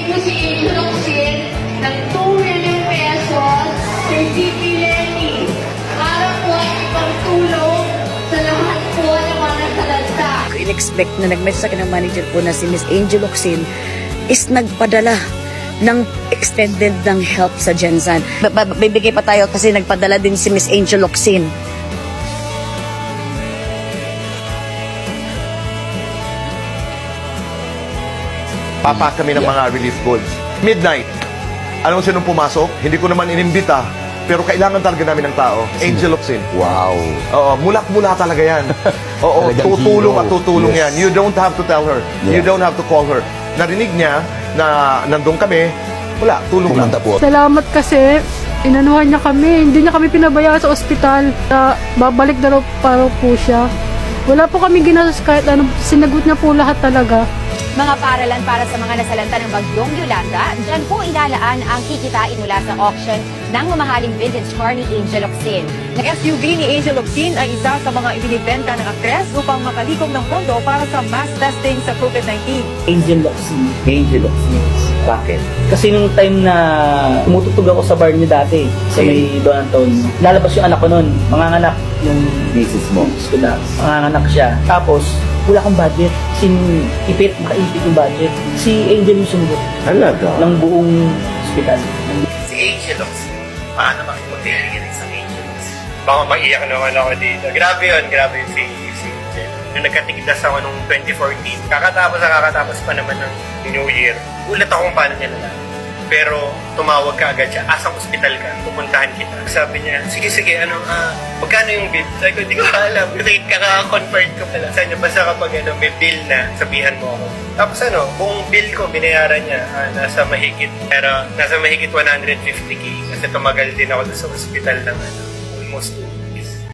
ko si Angel Oxin ng 2 million pesos kay DP Lenny para po ay ipagtulong sa lahat po ng mga nasalanta. In-expect na nag-message sa akin ng manager po na si Miss Angel Oxin is nagpadala ng extended ng help sa Gensan. Bibigay pa tayo kasi nagpadala din si Miss Angel Oxin. Papa kami ng mga relief goods. Midnight. Alam mo sinong pumasok? Hindi ko naman inimbita. Pero kailangan talaga namin ng tao. Angel Oxin. Wow. Oo, mulak-mula talaga yan. Oo, Talagang tutulong hero. at tutulong Yes. yan. You don't have to tell her. Yeah. You don't have to call her. Narinig niya na nandun kami, wala, tulong lang. Pumunta po. Salamat kasi inanuhan niya kami. Hindi niya kami pinabayaan sa ospital. Babalik na raw para po siya. Wala po kami ginastos kahit ano. Sinagot niya po lahat talaga. Mga paaralan para sa mga nasalanta ng bagyong Yolanda, dyan po ilalaan ang kikitain mula sa auction ng mamahaling vintage car ni Angel Oxin. Ang SUV ni Angel Oxin ay isa sa mga ibinibenta ng aktres upang makalikom ng pondo para sa mass testing sa COVID-19. Angel Oxin. Angel Oxin. Bakit? Kasi nung time na tumutugtog ako sa bar niya dati, sa may Don Antonio, lalabas yung anak ko nun, manganganak yung Misis mo. ko na, manganganak siya. Tapos, wala akong budget. Ipit, makaipit yung budget. Si Angel yung sumugot Talaga? ng buong hospital. Si Angel Oxin. Paano makipagtiling ng isang Angel Oxin? Baka maiyak naman ako dito. Grabe yun, grabe yun si Angel. Nung nagkatigdas ako nung 2014, kakatapos pa naman ng New Year, ulat akong paano niya nalaman. Pero tumawag ka agad siya, asang ospital ka, pupuntahan kita. Sabi niya, sige, magkano yung bill? Sabi ko, hindi ko alam. Kasi kaka-confirm ko pala. Sabi niya, basta kapag may bill na, sabihan mo ako. Tapos buong bill ko, binayaran niya, nasa mahigit 150K. Kasi tumagal din ako sa ospital ng almost 2